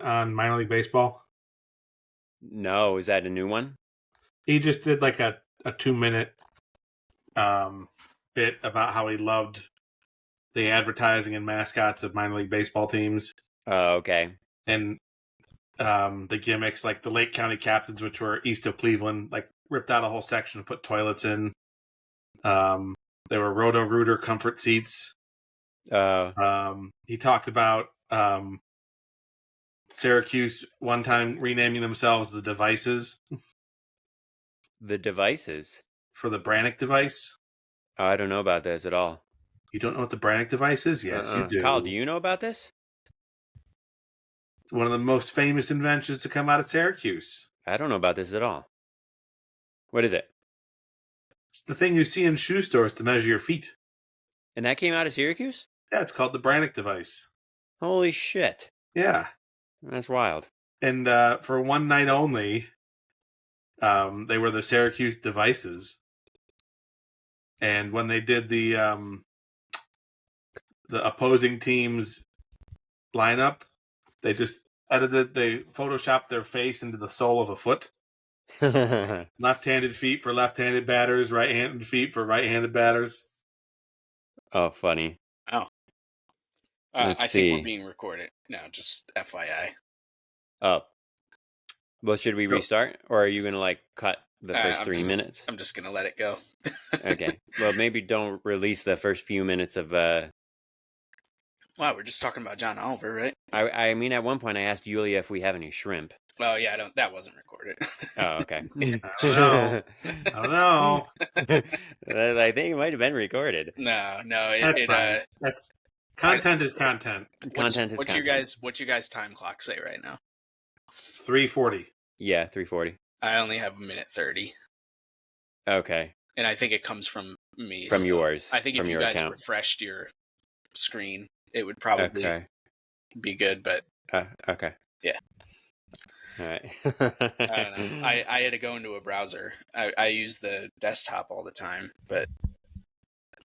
on minor league baseball? No, is that a new one? He just did like a 2-minute bit about how he loved the advertising and mascots of minor league baseball teams Oh, okay. and the gimmicks, like the Lake County Captains, which were east of Cleveland, like ripped out a whole section and put toilets in. There were Roto-Rooter comfort seats. He talked about Syracuse one time renaming themselves the Devices The devices. for the Brannick device. Oh, I don't know about this at all. You don't know what the Brannick device is? Yes, you do. Kyle, do you know about this? It's one of the most famous inventions to come out of Syracuse. I don't know about this at all. What is it? It's the thing you see in shoe stores to measure your feet. And that came out of Syracuse? Yeah, it's called the Brannick device. Holy shit. Yeah. That's wild. And for one night only, they were the Syracuse Devices. And when they did the opposing team's lineup, they photoshopped their face into the sole of a foot. Left-handed feet for left-handed batters, right-handed feet for right-handed batters. Oh, funny. Oh. I think we're being recorded. No, just FYI. Oh. Well, should we restart? Or are you going to, cut the first 3 minutes? I'm just going to let it go. Okay. Well, maybe don't release the first few minutes of... Wow, we're just talking about John Oliver, right? I mean, at one point I asked Yulia if we have any shrimp. Oh, yeah, that wasn't recorded. Oh, okay. I don't know. I think it might have been recorded. No. That's fine. Content is content. Content is content. What's your guys' time clock say right now? 3:40. Yeah, 3:40. I only have 1:30. Okay. And I think it comes from me. From yours. I think if you guys account. refreshed your screen, it would probably be good, but... okay. Yeah. All right. I don't know. I had to go into a browser. I use the desktop all the time, but it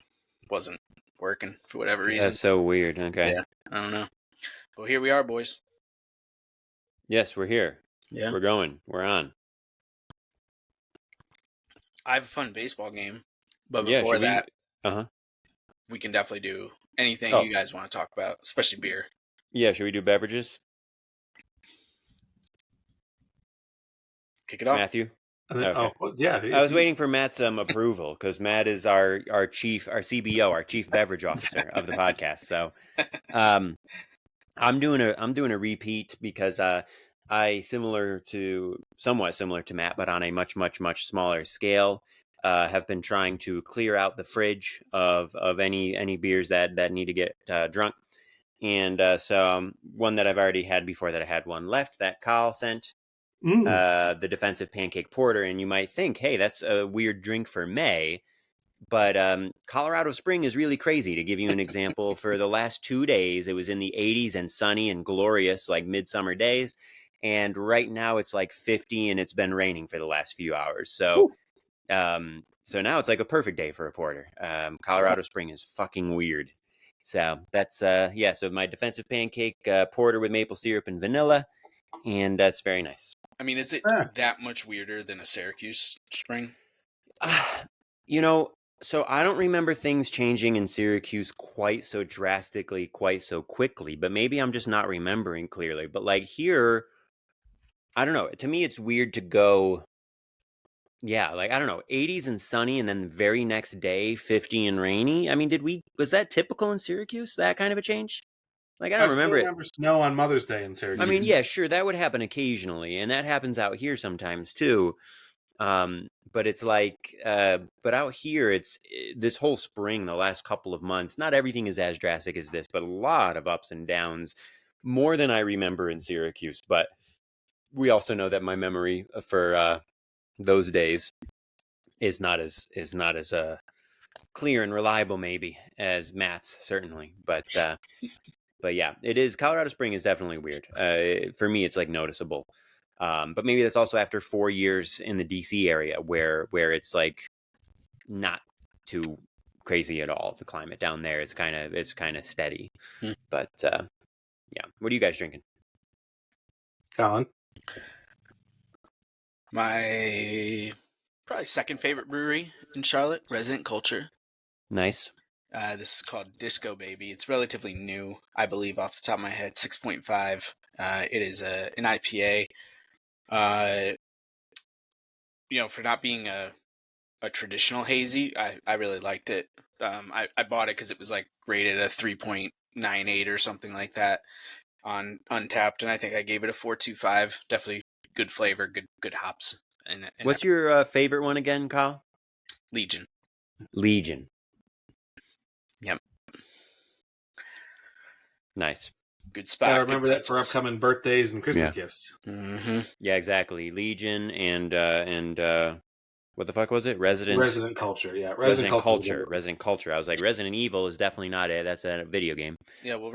wasn't working for whatever reason. That's so weird. Okay. Yeah, I don't know. Well, here we are, boys. Yes, we're here. Yeah. We're going. We're on. I have a fun baseball game, but before that, we can definitely do anything you guys want to talk about, especially beer. Yeah, should we do beverages? Kick it off. Matthew? Okay. Yeah. I was waiting for Matt's approval because Matt is our CBO, our chief beverage officer of the podcast. So, I'm doing a repeat because I somewhat similar to Matt, but on a much smaller scale, have been trying to clear out the fridge of any beers that need to get drunk, and so one that I've already had before that I had one left that Kyle sent. The defensive pancake porter, and you might think, hey, that's a weird drink for May, but Colorado Spring is really crazy. To give you an example, for the last 2 days it was in the 80s and sunny and glorious, like midsummer days, and right now it's like 50 and it's been raining for the last few hours. So so now it's like a perfect day for a porter. Colorado Spring is fucking weird. So that's so my defensive pancake porter with maple syrup and vanilla, and that's very nice. I mean, is it that much weirder than a Syracuse Spring? So I don't remember things changing in Syracuse quite so drastically, quite so quickly, but maybe I'm just not remembering clearly. But like here, I don't know. To me, it's weird to go, I don't know, 80s and sunny, and then the very next day, 50 and rainy. I mean, was that typical in Syracuse, that kind of a change? Like, I don't remember it. I remember snow on Mother's Day in Syracuse. I mean, yeah, sure, that would happen occasionally, and that happens out here sometimes too. But it's like, but out here, it's this whole spring, the last couple of months, not everything is as drastic as this, but a lot of ups and downs, more than I remember in Syracuse. But we also know that my memory for those days is not as clear and reliable, maybe, as Matt's, certainly. But yeah, it is. Colorado Spring is definitely weird. For me, it's like noticeable. But maybe that's also after 4 years in the DC area where it's like not too crazy at all. The climate down there, it's kind of steady. But yeah, what are you guys drinking? Colin? My probably second favorite brewery in Charlotte, Resident Culture. Nice. This is called Disco Baby. It's relatively new, I believe, off the top of my head, 6.5. It is an IPA. For not being a traditional hazy, I really liked it. I bought it because it was like rated a 3.98 or something like that on Untapped, and I think I gave it a 4.25. Definitely good flavor, good hops. And What's your favorite one again, Kyle? Legion. Legion. Yep. Nice. Good spot. Gotta remember that for upcoming birthdays and Christmas gifts. Mm-hmm. Yeah, exactly. Legion and what the fuck was it? Resident Culture. Yeah, Resident Culture. I was like, Resident Evil is definitely not it. That's a video game. Yeah, well,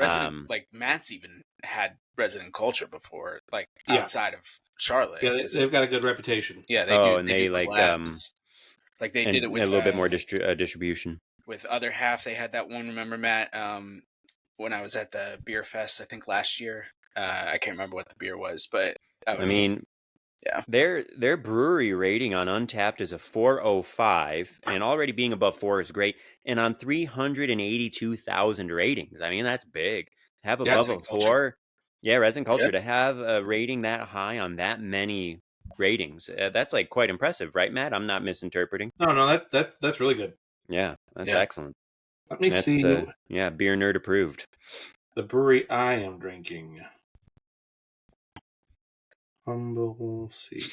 like Matt's even had Resident Culture before, like outside of Charlotte. Yeah, they've got a good reputation. Yeah, they do. And they like collabs. Like they did it with a little bit more distribution. With Other Half, they had that one. Remember, Matt? When I was at the beer fest, I think last year. I can't remember what the beer was, but yeah, their brewery rating on Untapped is a 4.05, and already being above 4 is great. And on 382,000 ratings, I mean that's big. Have above a 4, Resident Culture to have a rating that high on that many ratings, that's like quite impressive, right, Matt? I'm not misinterpreting. No, that's really good. Yeah, that's excellent. Let me see. Beer nerd approved. The brewery I am drinking. Humble Sea.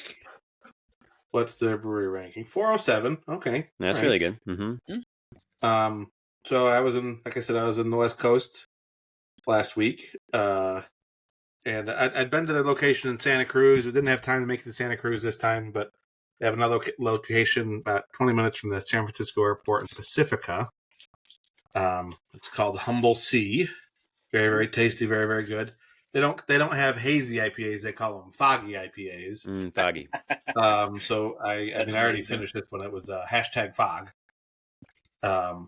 What's their brewery ranking? 407. Okay, that's really good. Mm-hmm. So I was in the West Coast last week. And I'd been to their location in Santa Cruz. We didn't have time to make it to Santa Cruz this time, but they have another location about 20 minutes from the San Francisco airport in Pacifica. It's called Humble Sea. Very, very tasty. Very, very good. They don't have hazy IPAs. They call them foggy IPAs. Foggy. So I already finished this one. It was hashtag fog.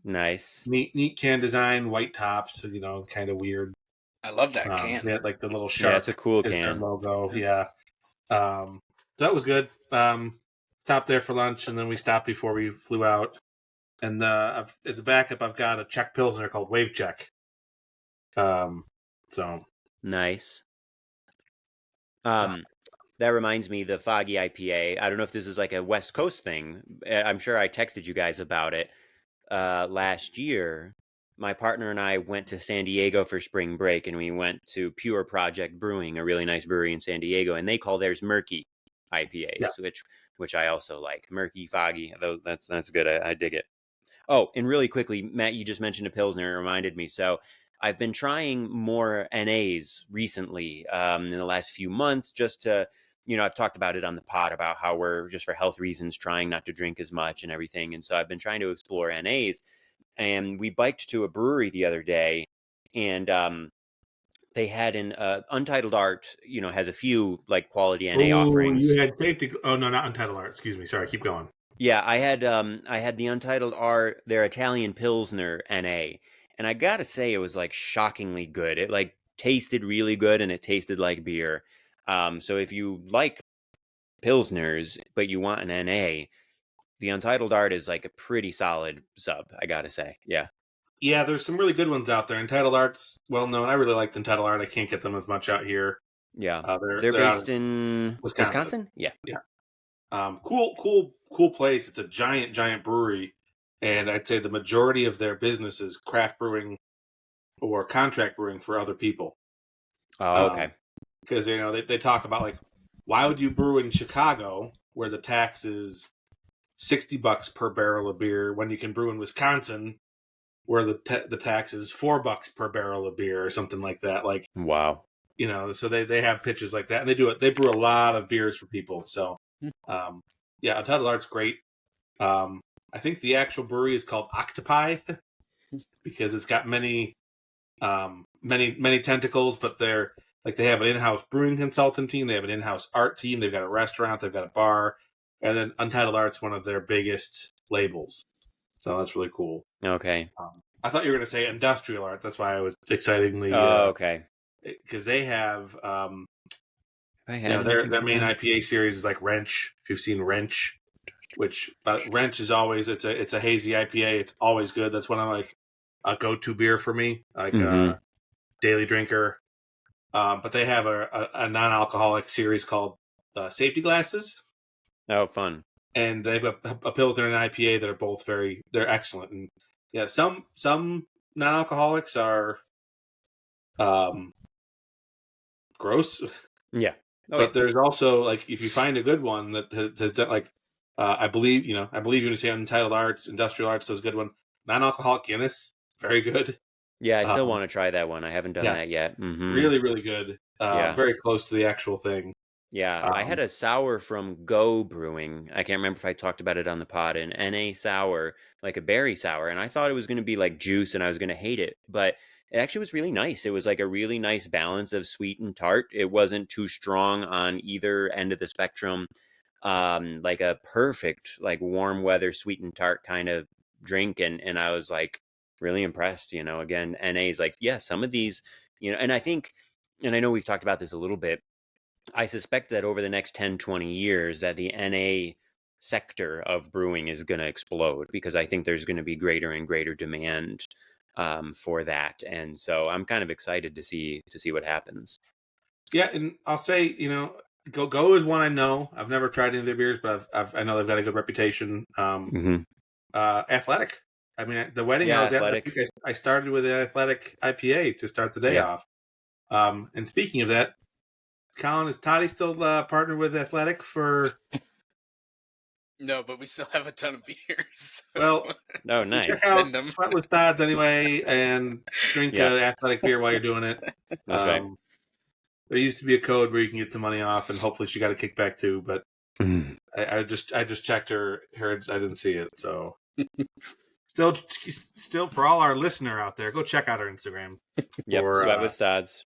Nice. Neat can design, white tops. Kind of weird. I love that can. Yeah, like the little shark. Yeah, it's a cool can. Their logo. Yeah. So that was good. Stopped there for lunch, and then we stopped before we flew out. And as a backup, I've got a Czech Pilsner called Wave Check. So nice. That reminds me, the foggy IPA. I don't know if this is like a West Coast thing. I'm sure I texted you guys about it last year. My partner and I went to San Diego for spring break, and we went to Pure Project Brewing, a really nice brewery in San Diego, and they call theirs murky IPAs, which I also like. Murky, foggy, that's good. I dig it. Oh, and really quickly, Matt, you just mentioned a Pilsner. It reminded me. So I've been trying more NAs recently in the last few months, just to, I've talked about it on the pod about how we're, just for health reasons, trying not to drink as much and everything. And so I've been trying to explore NAs. And we biked to a brewery the other day, and they had an Untitled Art, has a few like quality NA offerings. You had safety. Oh no, not Untitled Art. Excuse me. Sorry, keep going. Yeah, I had the Untitled Art, their Italian Pilsner NA, and I gotta say it was like shockingly good. It like tasted really good, and it tasted like beer. So if you like Pilsners but you want an NA, the Untitled Art is like a pretty solid sub, I gotta say. Yeah. Yeah, there's some really good ones out there. Entitled Art's well known. I really liked Entitled Art. I can't get them as much out here. Yeah. They're based in Wisconsin? Yeah. Cool place. It's a giant brewery. And I'd say the majority of their business is craft brewing or contract brewing for other people. Oh, okay. Because, they talk about like, why would you brew in Chicago where the tax is $60 per barrel of beer when you can brew in Wisconsin where the tax is $4 per barrel of beer or something like that. Like, wow. So they have pitches like that, and they do it. They brew a lot of beers for people. So, Untitled Art's great. I think the actual brewery is called Octopi because it's got many tentacles, but they have an in-house brewing consultant team. They have an in-house art team. They've got a restaurant. They've got a bar. And then Untitled Art's one of their biggest labels. So that's really cool. Okay. I thought you were going to say Industrial Art. That's why I was excitingly... okay. Because they have I You know, had their anything from main them. IPA series is like Wrench. If you've seen Wrench, which Wrench is always it's a hazy IPA. It's always good. That's one of like a go-to beer for me, like Mm-hmm. daily drinker. But they have a non-alcoholic series called Safety Glasses, Oh, fun. and they've a Pilsner and an IPA that are both they're excellent. And yeah, some non-alcoholics are um, gross, Yeah. Oh, yeah. but there's also like if you find a good one that has done like I believe you can say Untitled Arts, Industrial Arts does a good one. Non-alcoholic Guinness, very good. Yeah, I still Um, want to try that one. I haven't done yeah, that yet. Mm-hmm. really really good. Yeah. Very close to the actual thing. Yeah, I had Um, a sour from Go Brewing. I can't remember if I talked about it on the pod, an NA sour, like a berry sour, and I thought it was going to be like juice and I was going to hate it, but it actually was really nice. It was like a really nice balance of sweet and tart. It wasn't too strong on either end of the spectrum. Like a perfect like warm weather sweet and tart kind of drink, and I was like really impressed, Again, NA is like, yeah, some of these, and I think, and I know we've talked about this a little bit. I suspect that over the next 10, 20 years that the NA sector of brewing is going to explode because I think there's going to be greater and greater demand for that. And so I'm kind of excited to see what happens. yeah, and I'll say Go is one I know. I've never tried any of their beers, but I know they've got a good reputation. Mm-hmm. Athletic. I mean, the wedding I Yeah, was at last Athletic. week, I started with an Athletic IPA to start the day Yeah. off. And speaking of that, Colin, is Toddy still partnered with Athletic for? No, but we still have a ton of beers. Well, Oh, you check nice. out Send them. Sweat with Stodds anyway, and drink Yeah, Athletic beer while you're doing it. that's right. There used to be a code where you can get some money off, and hopefully she got a kickback too. But Mhm. I just checked her. I didn't see it. So still for all our listener out there, go check out our Instagram Yep, for Sweat with Stodds.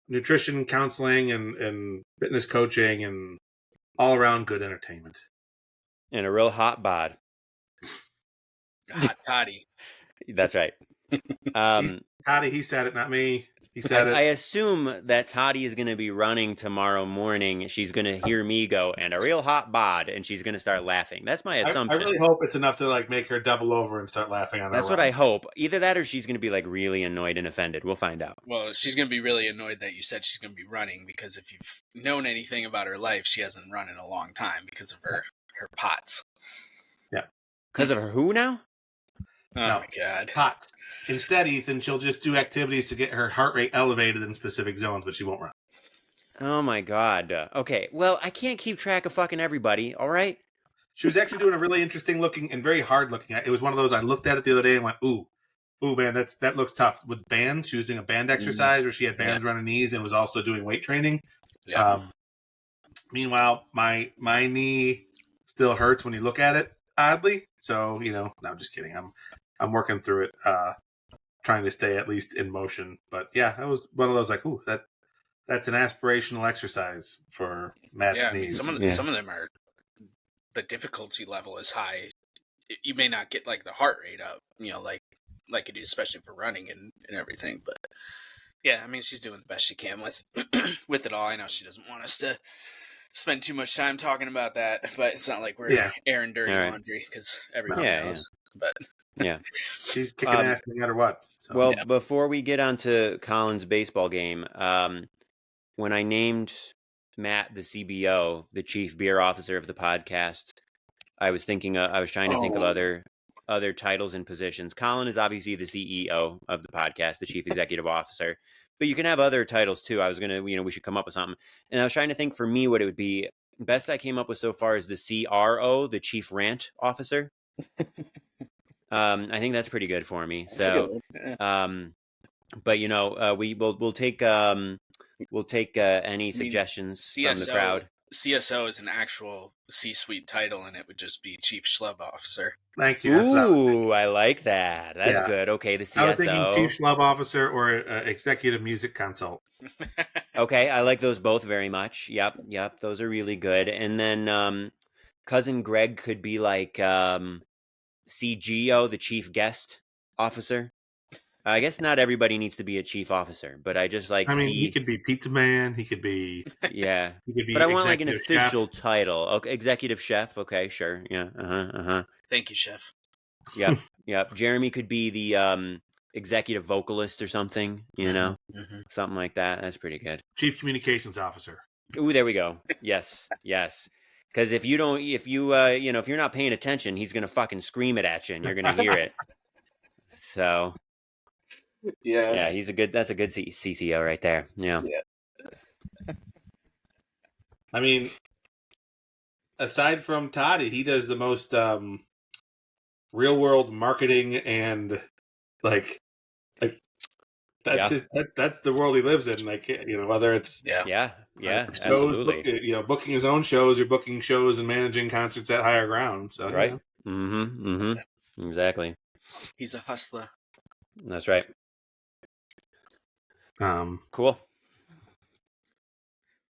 nutrition counseling and fitness coaching and all around good entertainment. And a real hot bod. Hot toddy. That's right. Toddy, he said it, not me. He I, said I it. assume that Toddy is going to be running tomorrow morning. She's going to hear me go, and a real hot bod, and she's going to start laughing. That's my I assumption. really hope it's enough to like make her double over and start laughing on That's her what I run. hope. Either that or she's going to be like really annoyed and offended. We'll find out. Well, she's going to be really annoyed that you said she's going to be running because if you've known anything about her life, she hasn't run in a long time because of her pots. Yeah. Because of her who now? Oh, No. my God. Hot. Instead, Ethan, she'll just do activities to get her heart rate elevated in specific zones, but she won't run. Oh my God. Okay. Well, I can't keep track of fucking everybody. All right. She was actually doing a really interesting looking and very hard looking. It was one of those I looked at it the other day and went, ooh, man, that looks tough. With bands, she was doing a band exercise where she had bands running knees and was also doing weight training. Yeah. Meanwhile, my knee still hurts when you look at it, oddly. So no, I'm just kidding. I'm working through it, trying to stay at least in motion. But yeah, that was one of those like, ooh, that's an aspirational exercise for Matt's Yeah, I mean, knees. some of them are, the difficulty level is high. You may not get like the heart rate up, like you do, especially for running and everything. But yeah, I mean, she's doing the best she can with with it all. I know she doesn't want us to spend too much time talking about that, but it's not like we're airing dirty laundry because everyone knows. But yeah, she's kicking ass no matter what. So. Well, before we get on to Colin's baseball game, when I named Matt the CBO, the chief beer officer of the podcast, I was trying to think of other titles and positions. Colin is obviously the CEO of the podcast, the chief executive officer, but you can have other titles too. I was gonna, we should come up with something, and I was trying to think for me what it would be. Best I came up with so far is the CRO, the chief rant officer. I think that's pretty good for me. So, but we'll take any suggestions from the crowd. CSO is an actual C-suite title, and it would just be Chief Schlub Officer. Thank you. Ooh, I like that. That's good. Okay, the CSO. I was thinking Chief Schlub Officer or Executive Music Consult. Okay, I like those both very much. Yep, those are really good. And then cousin Greg could be like CGO, the Chief Guest Officer. I guess not everybody needs to be a chief officer, but I just like I mean, he see, could be pizza man. He could be yeah. But I want like an executive chef. official title. Okay, executive chef. Okay, sure. Yeah. Thank you, chef. Yep. Yep. Jeremy could be the executive vocalist or something. You know, Mhm. something like that. That's pretty good. Chief communications officer. Ooh, there we go. Yes. Yes. Because if you don't, if you, if you're not paying attention, he's gonna fucking scream it at you, and you're gonna hear it. So yeah, Yes. that's a good CCO right there. Yeah. I mean, aside from Toddy, he does the most real world marketing and like that's that's the world he lives in. Like whether it's Yeah. shows, Absolutely. booking his own shows or booking shows and managing concerts at higher ground. So Right. Exactly. He's a hustler. That's right. Cool.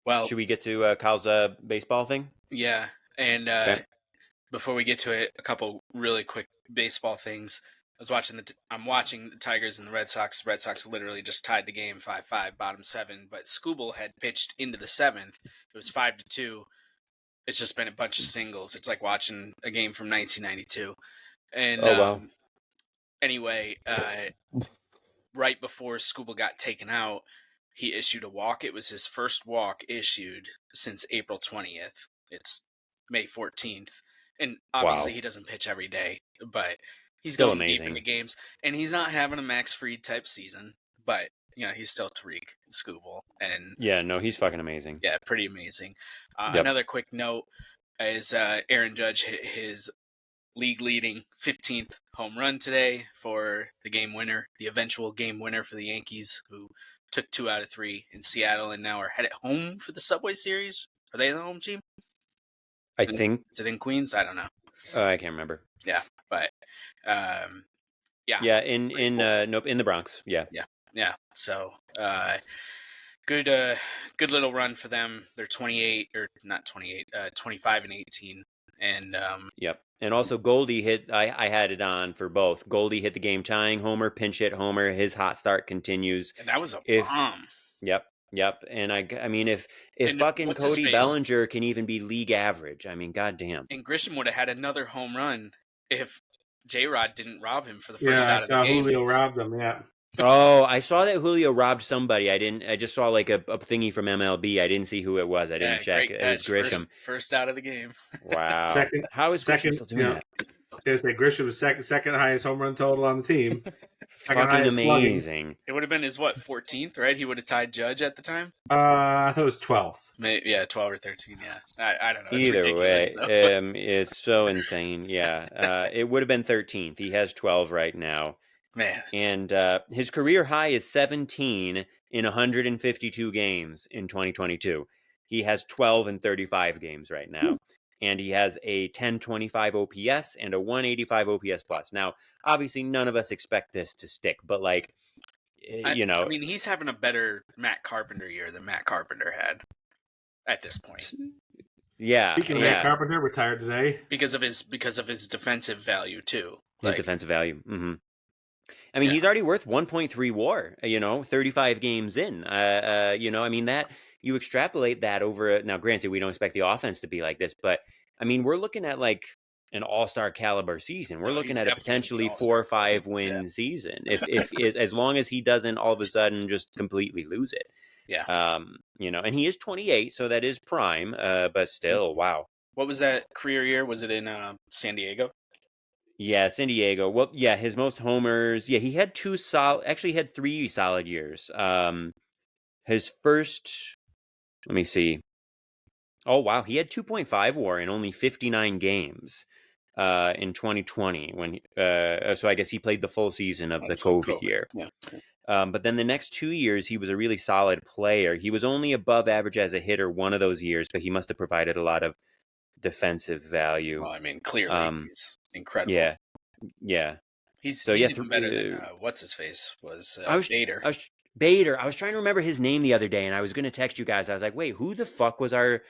Well, should we get to Kyle's baseball thing? Yeah, and Okay. before we get to it, a couple really quick baseball things. I'm watching the Tigers and the Red Sox. Red Sox literally just tied the game 5-5, bottom 7. But Skubal had pitched into the 7th. It was 5-2. It's just been a bunch of singles. It's like watching a game from 1992. And wow. Anyway, right before Skubal got taken out, he issued a walk. It was his first walk issued since April 20th. It's May 14th. And obviously he doesn't pitch every day, but he's Still going amazing. deep into games. And he's not having a Max Fried type season, but he's still Tariq Skubal. And yeah, no, he's fucking amazing. Yeah, pretty amazing. Yep. Another quick note is Aaron Judge hit his league-leading 15th home run today for the game winner, the eventual game winner for the Yankees, who took 2 out of 3 in Seattle and now are headed home for the Subway Series. Are they the home team? I think. Is it in Queens? I don't know. I can't remember. Yeah, but yeah. Yeah, in the Bronx. Yeah. Yeah. So good little run for them. They're 28 or not 28, 25 and 18. And yep. And also Goldie hit. I had it on for both. Goldie hit the game tying homer, pinch hit homer. His hot start continues. And that was a bomb. Yep. And I mean, if fucking Cody Bellinger can even be league average, I mean, goddamn. And Grisham would have had another home run if J-Rod didn't rob him for the first out of the game. Julio robbed him. Yeah. Oh, I saw that Julio robbed somebody. I just saw like a thingy from MLB. I didn't see who it was. I didn't check. It was Grisham. First out of the game. Wow. How is Grisham still doing that? Grisham was second highest home run total on the team. Fucking amazing. It would have been his 14th, right? He would have tied Judge at the time. I thought it was 12th. Yeah, 12 or 13. Yeah, I don't know. It's either way, it's so insane. Yeah, it would have been 13th. He has 12 right now. Man. And his career high is 17 in 152 games in 2022. He has 12 in 35 games right now. And he has a 1025 OPS and a 185 OPS plus. Now, obviously, none of us expect this to stick, but I mean, he's having a better Matt Carpenter year than Matt Carpenter had at this point. Yeah. Speaking of Matt Carpenter, retired today because of his defensive value too. His defensive value. Mm-hmm. I mean, he's already worth 1.3 WAR. 35 games in. I mean that. You extrapolate that over. Now, granted, we don't expect the offense to be like this, but I mean, we're looking at like an all-star caliber season. We're looking at a potentially 4 or 5 win season. If as long as he doesn't all of a sudden just completely lose it. Yeah. And he is 28, so that is prime. But still, wow. What was that career year? Was it in San Diego? Yeah, San Diego. Well, yeah, his most homers. Yeah, he had 3 solid years. His first. Let me see. Oh, wow. He had 2.5 WAR in only 59 games in 2020. So I guess he played the full season of the COVID year. Yeah. But then the next 2 years, he was a really solid player. He was only above average as a hitter one of those years, but he must have provided a lot of defensive value. Well, I mean, clearly he's incredible. Yeah. He's even better than what's his face was Bader. Bader. I was trying to remember his name the other day, and I was going to text you guys. I was like, wait, who the fuck was our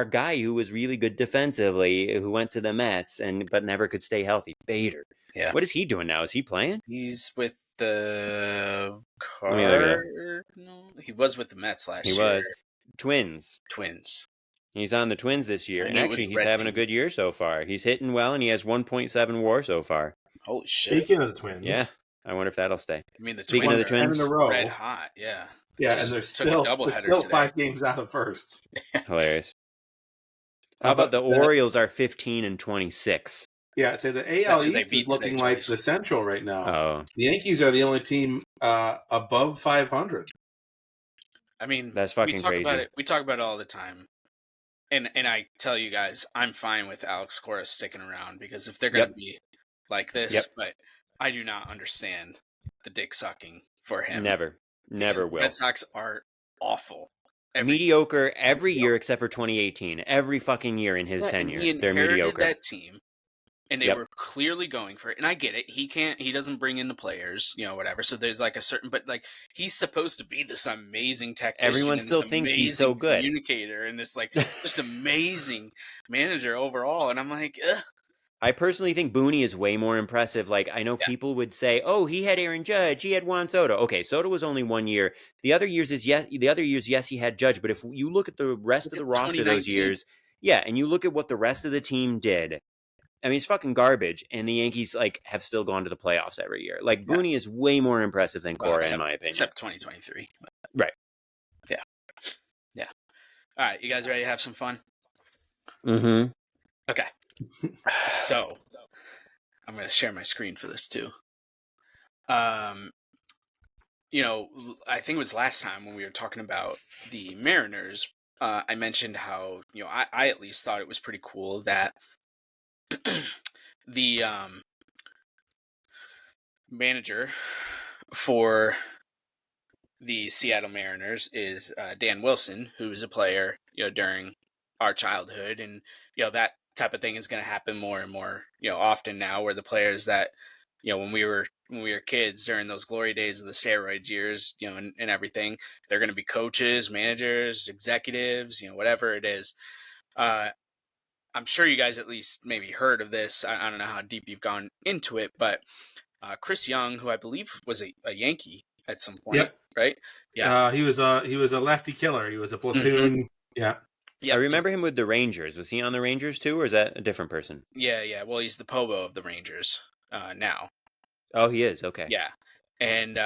guy who was really good defensively, who went to the Mets but never could stay healthy? Bader. Yeah. What is he doing now? Is he playing? He's with the Let me look it up. Cardinals. He was with the Mets last He year. was. Twins. Twins. He's on the Twins this year, I and knew it was actually a he's red having a team. good year so far. He's hitting well, and he has 1.7 WAR so far. Holy shit! Speaking of the Twins, Yeah, I wonder if that'll stay. I mean, the Speaking Twins of the are 10 in a Twins, row. red hot. Yeah. Yeah, Just and took a they're doubleheader still today. 5 games out of first. hilarious. How about the Orioles are 15-26? Yeah, I'd say the AL That's who they East is beat looking today, like Joyce. the Central right now. Oh, The Yankees are the only team above 500. I mean, that's fucking we talk about crazy. it. We talk about it all the time, and I tell you guys, I'm fine with Alex Cora sticking around because if they're going to Yep. be like this, Yep. but I do not understand the dick sucking for him. Never because will. The Red Sox are awful. Mediocre every year except for 2018. Every fucking year in his And tenure, he they're inherited mediocre. that team, and they were clearly going for it. And I get it. He doesn't bring in the players, whatever. So there's like a certain, but like he's supposed to be this amazing technician. Everyone and still this thinks he's amazing so good. communicator, and this like just amazing manager overall. And I'm like, ugh. I personally think Booney is way more impressive. Like, I know people would say, "Oh, he had Aaron Judge, he had Juan Soto." Okay, Soto was only 1 year. The other years, yes, he had Judge. But if you look at the rest of the roster those years, and you look at what the rest of the team did, I mean, it's fucking garbage. And the Yankees like have still gone to the playoffs every year. Like Booney is way more impressive than Cora, in my opinion. Except 2023. Right. Yeah. All right, you guys ready to have some fun? Mm-hmm. Okay. So I'm going to share my screen for this too. I think it was last time when we were talking about the Mariners, I mentioned how, I at least thought it was pretty cool that the manager for the Seattle Mariners is Dan Wilson, who was a player, during our childhood, and that type of thing is going to happen more and more, often now, where the players that, when we were kids during those glory days of the steroid years, and everything, they're going to be coaches, managers, executives, whatever it is. I'm sure you guys at least maybe heard of this. I don't know how deep you've gone into it, but Chris Young, who I believe was a Yankee at some point, right? Yeah. He was a lefty killer. He was a platoon. Mm-hmm. Yeah. I remember him with the Rangers. Was he on the Rangers too, or is that a different person? Yeah. Well, he's the Pobo of the Rangers now. Oh, he is? Okay. Yeah. And,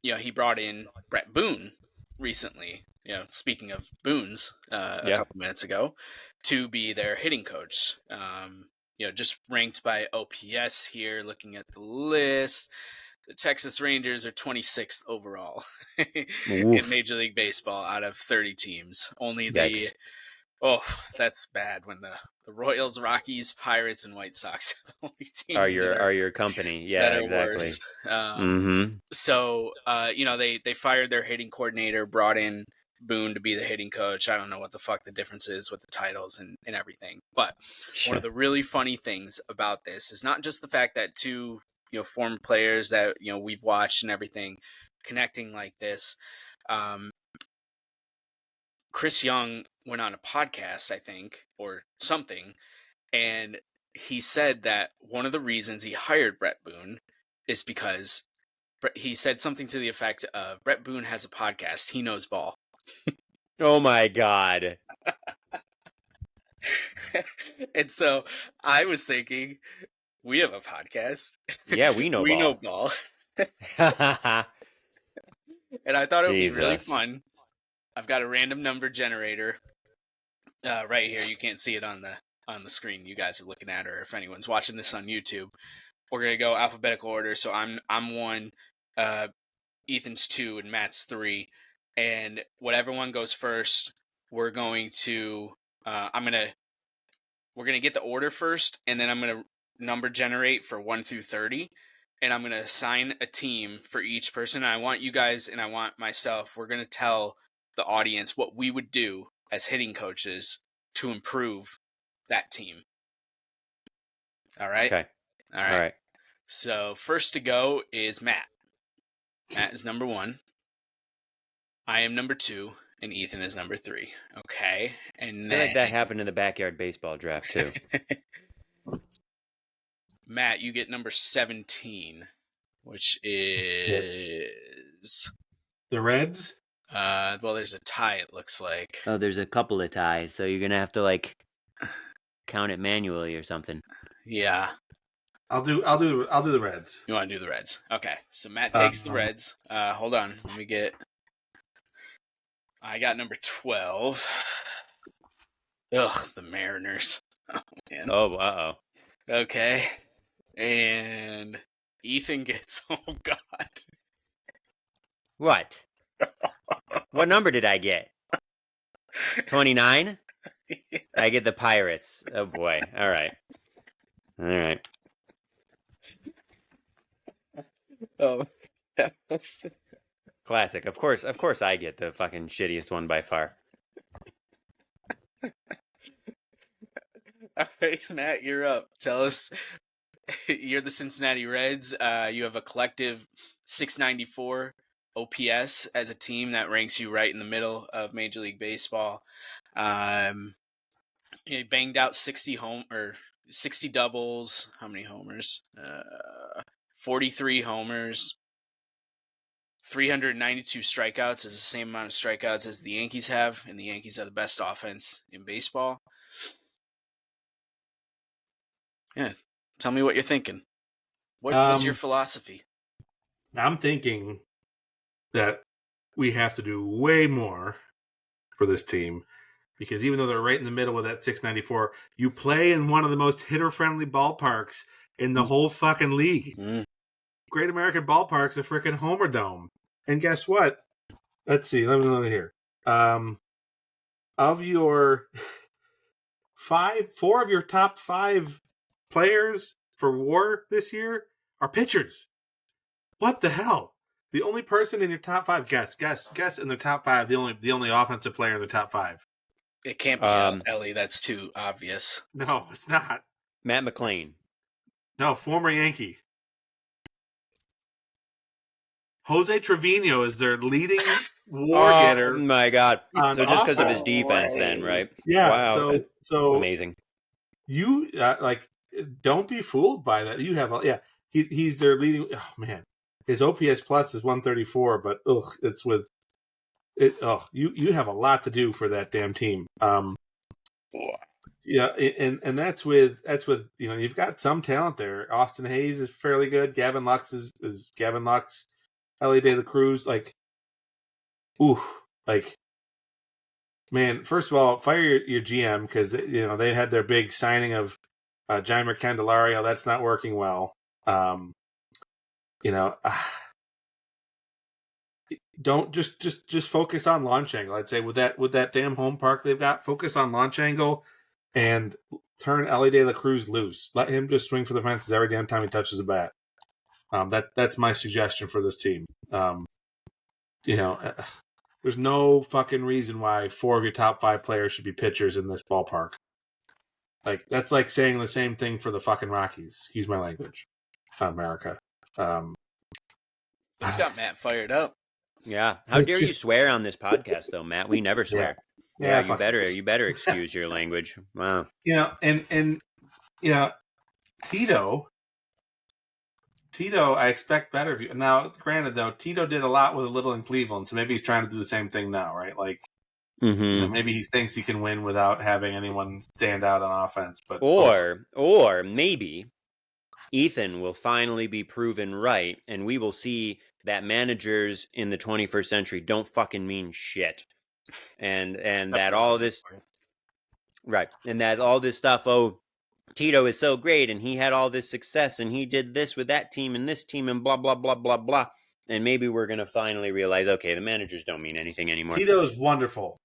he brought in Brett Boone recently, speaking of Boones a couple minutes ago, to be their hitting coach. Just ranked by OPS here, looking at the list. The Texas Rangers are 26th overall in Major League Baseball out of 30 teams. Only that's bad when the Royals, Rockies, Pirates, and White Sox are the only teams are your company. Yeah, that are exactly. Worse. So, they fired their hitting coordinator, brought in Boone to be the hitting coach. I don't know what the fuck the difference is with the titles and everything. But one of the really funny things about this is not just the fact that two, former players that, we've watched and everything connecting like this. Chris Young went on a podcast, I think, or something, and he said that one of the reasons he hired Brett Boone is because he said something to the effect of, Brett Boone has a podcast. He knows ball. Oh my God. And so I was thinking, we have a podcast. Yeah, we know we ball. know ball. And I thought it would be really fun. I've got a random number generator right here. You can't see it on the screen you guys are looking at, or if anyone's watching this on YouTube. We're gonna go alphabetical order. So I'm 1, Ethan's 2, and Matt's 3. And whatever one goes first, we're going to we're gonna get the order first, and then I'm gonna number generate for 1 through 30, and I'm gonna assign a team for each person. And I want you guys and I want myself. We're gonna tell the audience what we would do as hitting coaches to improve that team. All right. Okay. All right. So first to go is Matt. Matt is number 1. I am number 2, and Ethan is number 3. Okay. And then... I feel like that happened in the backyard baseball draft too. Matt, you get number 17. which is The Reds. well, there's a tie. It looks like. Oh, there's a couple of ties, so you're gonna have to like count it manually or something. Yeah. I'll do the Reds. You want to do the Reds? Okay. So Matt takes the Reds. Hold on. Let me get. I got number 12. Ugh, the Mariners. Oh man. Oh, Okay. And Ethan gets. Oh God. What? What number did I get? 29? I get the Pirates. Oh boy. All right. Oh. Classic. Of course I get the fucking shittiest one by far. All right, Matt, you're up. Tell us. You're the Cincinnati Reds. You have a collective 694 OPS as a team that ranks you right in the middle of Major League Baseball. You banged out 60 doubles. How many homers? 43 homers. 392 strikeouts is the same amount of strikeouts as the Yankees have, and the Yankees are the best offense in baseball. Yeah. Tell me what you're thinking. What's your philosophy? I'm thinking that we have to do way more for this team because even though they're right in the middle with that 694, you play in one of the most hitter-friendly ballparks in the whole fucking league. Great American Ballpark's a freaking Homer Dome. And guess what? Let's see. Let me hear. Of your 4 of your top 5 players for WAR this year are pitchers. What the hell? The only person in your top 5, guess in the top 5, the only offensive player in the top 5. It can't be Ellie. That's too obvious. No, it's not. Matt McClain. No, former Yankee. Jose Trevino is their leading WAR getter. Oh my God! So just because of his defense, then, right? Yeah. Wow. So amazing. You don't be fooled by that. You have he's their leading. Oh man, his OPS plus is 134, but it's with it. Oh, you have a lot to do for that damn team. Yeah, and that's with you've got some talent there. Austin Hayes is fairly good. Gavin Lux is Gavin Lux. Ellie De La Cruz, man. First of all, fire your GM because they had their big signing of Jaimer Candelario. That's not working well. Don't just focus on launch angle. I'd say with that damn home park they've got, focus on launch angle and turn Ellie De La Cruz loose. Let him just swing for the fences every damn time he touches the bat. That's my suggestion for this team. There's no fucking reason why 4 of your top 5 players should be pitchers in this ballpark. That's like saying the same thing for the fucking Rockies. Excuse my language, America. This got Matt fired up. Yeah. How dare you swear on this podcast, though, Matt? We never swear. Yeah, you better excuse your language. Wow. And Tito, I expect better of you. Now, granted, though, Tito did a lot with a little in Cleveland, so maybe he's trying to do the same thing now, right? Maybe he thinks he can win without having anyone stand out on offense. But or maybe Ethan will finally be proven right, and we will see that managers in the 21st century don't fucking mean shit, and that all this right, and that all this stuff. Oh, Tito is so great, and he had all this success, and he did this with that team and this team, and blah, blah, blah, blah, blah. And maybe we're going to finally realize, okay, the managers don't mean anything anymore. Tito is wonderful.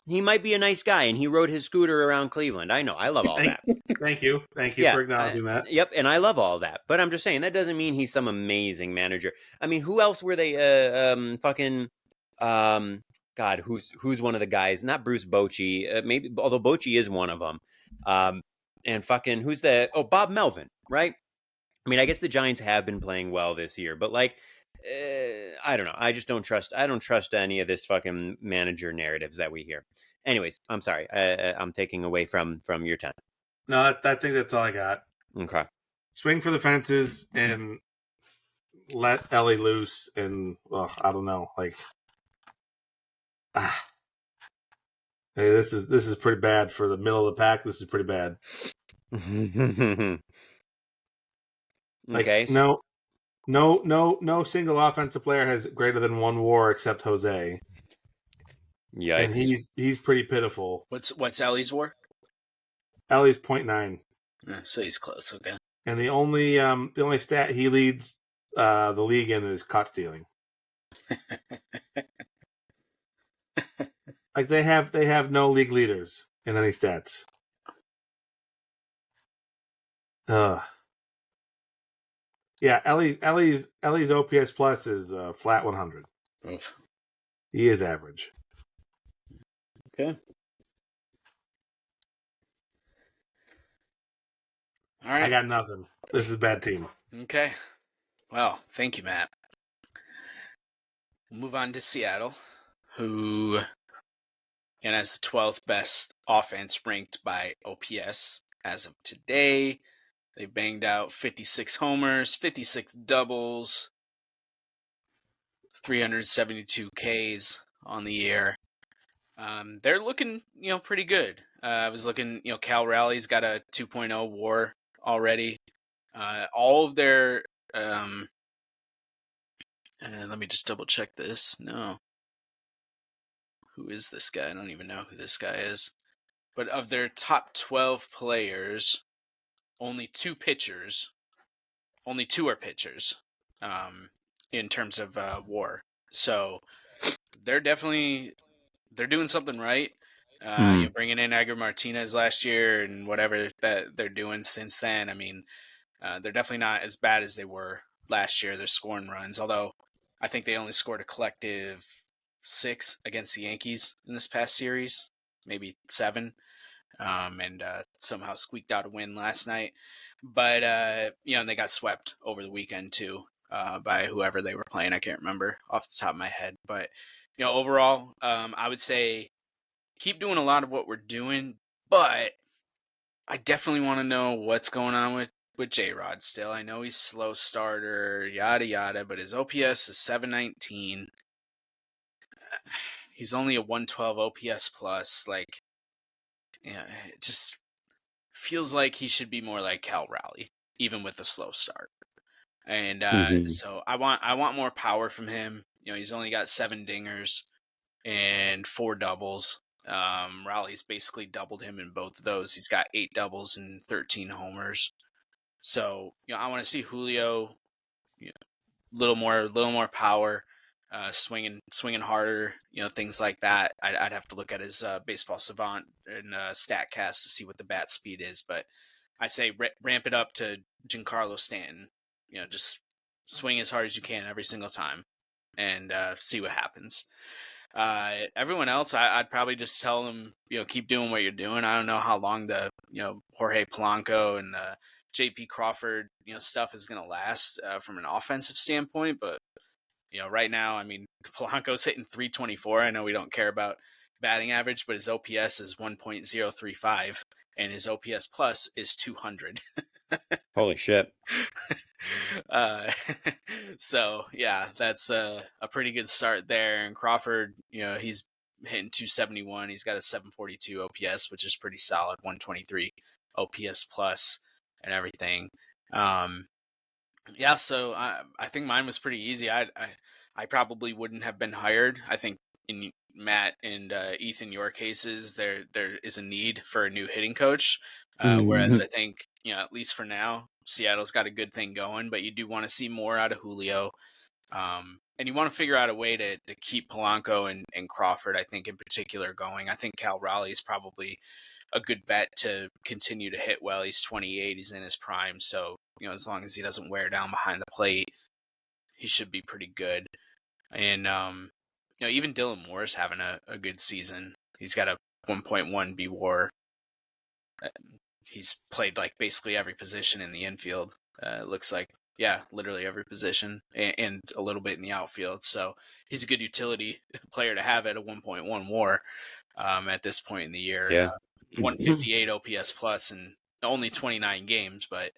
He might be a nice guy, and he rode his scooter around Cleveland. I know. I love all that. Thank you for acknowledging that. Yep, and I love all that. But I'm just saying, that doesn't mean he's some amazing manager. I mean, who else were they God, who's one of the guys? Not Bruce Bochy, maybe, although Bochy is one of them. And fucking who's Bob Melvin, right? I mean, I guess the Giants have been playing well this year, but I don't know. I just don't trust. I don't trust any of this fucking manager narratives that we hear. Anyways, I'm sorry. I'm taking away from your time. No, I think that's all I got. Okay. Swing for the fences and let Ellie loose, and I don't know, like, hey, this is pretty bad for the middle of the pack. This is pretty bad. Like, Okay. no single offensive player has greater than one WAR except Jose, and Yikes. he's pretty pitiful. What's Ellie's WAR? Ellie's 0.9. So he's close. Okay. And the only stat he leads the league in is caught stealing. Like they have no league leaders in any stats. Yeah, Ellie's OPS plus is flat 100. Oh. He is average. Okay. All right. I got nothing. This is a bad team. Okay. Well, thank you, Matt. We'll move on to Seattle, who has the 12th best offense ranked by OPS as of today. They banged out 56 homers, 56 doubles, 372 Ks on the year. They're looking, pretty good. I was looking, Cal Raleig's got a 2.0 WAR already. All of their, let me just double check this. No. Who is this guy? I don't even know who this guy is. But of their top 12 players, only two are pitchers in terms of WAR. So they're doing something right. Bringing in Edgar Martinez last year and whatever that they're doing since then. I mean, they're definitely not as bad as they were last year. They're scoring runs, although I think they only scored a collective 6 against the Yankees in this past series, maybe 7, and somehow squeaked out a win last night. But and they got swept over the weekend too by whoever they were playing. I can't remember off the top of my head, but overall, I would say keep doing a lot of what we're doing, but I definitely want to know what's going on with J-Rod still. I know he's slow starter, yada yada, but his OPS is 719. He's only a 112 OPS plus. Like, it just feels like he should be more like Cal Raleigh, even with the slow start. And so I want more power from him. He's only got 7 dingers and 4 doubles. Raleigh's basically doubled him in both of those. He's got 8 doubles and 13 homers. So I want to see Julio, little more power, swinging harder, things like that. I'd have to look at his baseball savant and Statcast to see what the bat speed is, but I say ramp it up to Giancarlo Stanton. Just swing as hard as you can every single time, and see what happens. Everyone else, I'd probably just tell them, keep doing what you're doing. I don't know how long the, Jorge Polanco and the JP Crawford, stuff is going to last from an offensive standpoint. But, right now, I mean, Polanco's hitting 324. I know we don't care about batting average, but his OPS is 1.035 and his OPS plus is 200. Holy shit. So yeah, that's a pretty good start there. And Crawford, he's hitting 271. He's got a 742 OPS, which is pretty solid. 123 OPS plus and everything. Yeah, so I think mine was pretty easy. I probably wouldn't have been hired. I think in Matt and Ethan, your cases, there is a need for a new hitting coach. Whereas I think, at least for now, Seattle's got a good thing going, but you do want to see more out of Julio. And you want to figure out a way to keep Polanco and Crawford, I think, in particular going. I think Cal Raleigh is probably a good bet to continue to hit well. He's 28. He's in his prime. So, as long as he doesn't wear down behind the plate, he should be pretty good. And, even Dylan Moore's having a good season. He's got a 1.1 B WAR. He's played like basically every position in the infield. It looks like, literally every position and a little bit in the outfield. So he's a good utility player to have at a 1.1 WAR at this point in the year. Yeah. 158 OPS plus and only 29 games, but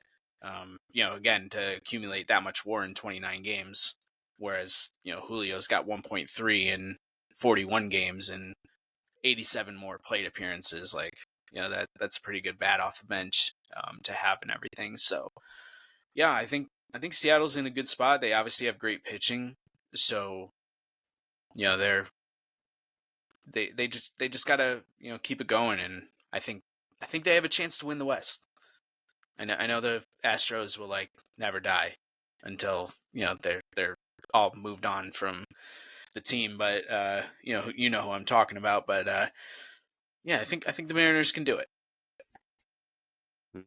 Again, to accumulate that much WAR in 29 games, whereas Julio's got 1.3 in 41 games and 87 more plate appearances. Like, that's a pretty good bat off the bench to have and everything. So, yeah, I think Seattle's in a good spot. They obviously have great pitching, so they just gotta keep it going, and I think they have a chance to win the West. I know the Astros will never die until they're all moved on from the team, but who I'm talking about. But yeah, I think the Mariners can do it.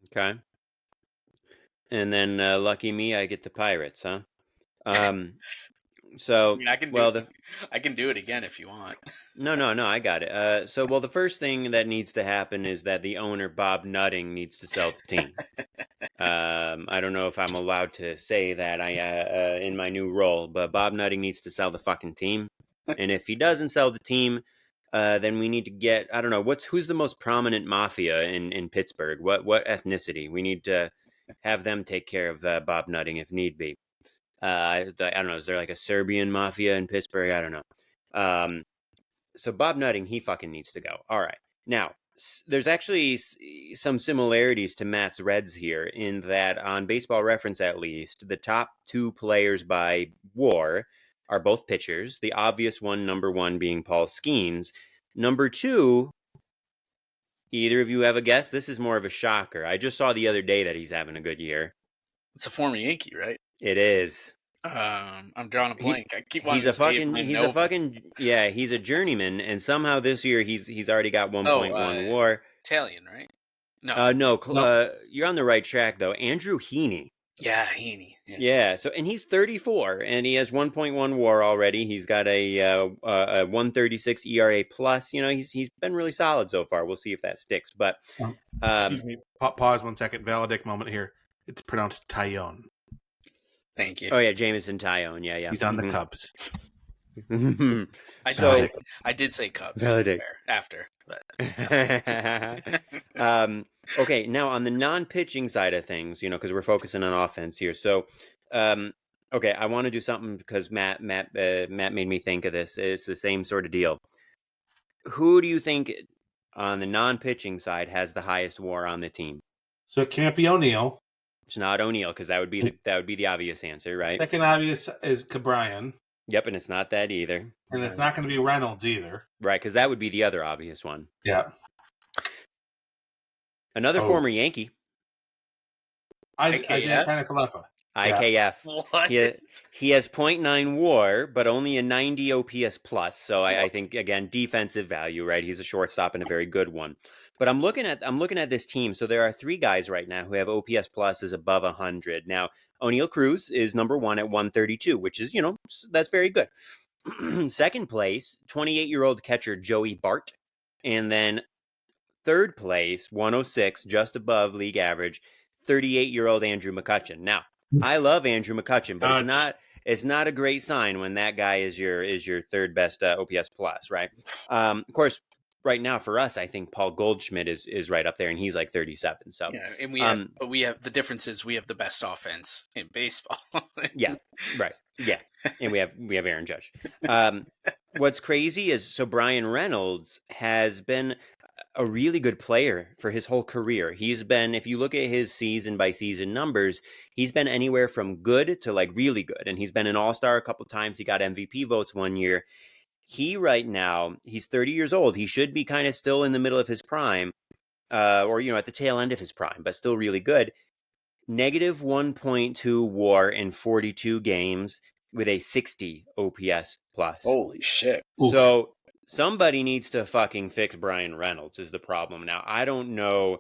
Okay. And then lucky me, I get the Pirates, huh? So I mean, I can do it again if you want. No, I got it. So the first thing that needs to happen is that the owner, Bob Nutting, needs to sell the team. I don't know if I'm allowed to say that in my new role, but Bob Nutting needs to sell the fucking team. And if he doesn't sell the team, then we need to get, I don't know, who's the most prominent mafia in Pittsburgh? What ethnicity? We need to have them take care of Bob Nutting if need be. I don't know. Is there like a Serbian mafia in Pittsburgh? I don't know. So Bob Nutting, he fucking needs to go. All right. Now, there's actually some similarities to Matt's Reds here in that on Baseball Reference, at least, the top two players by WAR are both pitchers. The obvious one, number one, being Paul Skeens. Number two, either of you have a guess? This is more of a shocker. I just saw the other day that he's having a good year. It's a former Yankee, right? It is. I'm drawing a blank. I keep wanting to say he's a journeyman, and somehow this year he's already got 1.1 WAR. Italian, right? No. You're on the right track though. Andrew Heaney. Yeah, Heaney. Yeah. So, and he's 34, and he has 1.1 WAR already. He's got a 136 ERA plus. He's been really solid so far. We'll see if that sticks. But excuse me. Pause 1 second. Valedict moment here. It's pronounced Tyone. Thank you. Oh yeah, Jameson Tyone. Yeah. He's on the Cubs. I did say Cubs after. But. Okay, now on the non-pitching side of things, because we're focusing on offense here. So, okay, I want to do something because Matt made me think of this. It's the same sort of deal. Who do you think on the non-pitching side has the highest WAR on the team? So it can't be O'Neill. It's not O'Neill because that would be the obvious answer, right? Second obvious is Cabrian. Yep, and it's not that either. And it's not going to be Reynolds either. Right, because that would be the other obvious one. Yeah. Another former Yankee. Isaiah Kiner-Falefa. IKF. What? He has 0.9 WAR, but only a 90 OPS plus. So I think again defensive value, right? He's a shortstop and a very good one. But I'm looking at this team. So there are three guys right now who have OPS pluses above 100. Now O'Neill Cruz is number one at 132, which is that's very good. Second place, 28-year-old catcher Joey Bart, and then third place, 106, just above league average, 38-year-old Andrew McCutchen. Now, I love Andrew McCutchen, but it's not a great sign when that guy is your third best OPS plus, right? Of course, right now for us, I think Paul Goldschmidt is right up there, and he's like 37. So yeah, and we have the difference is we have the best offense in baseball. Yeah, right. Yeah, and we have Aaron Judge. What's crazy is Brian Reynolds has been a really good player for his whole career. He's been, if you look at his season by season numbers, he's been anywhere from good to like really good. And he's been an all-star a couple times. He got MVP votes one year. He right now, he's 30 years old. He should be kind of still in the middle of his prime, or, at the tail end of his prime, but still really good. Negative 1.2 WAR in 42 games with a 60 OPS plus. Holy shit. So somebody needs to fucking fix Brian Reynolds is the problem. Now, I don't know,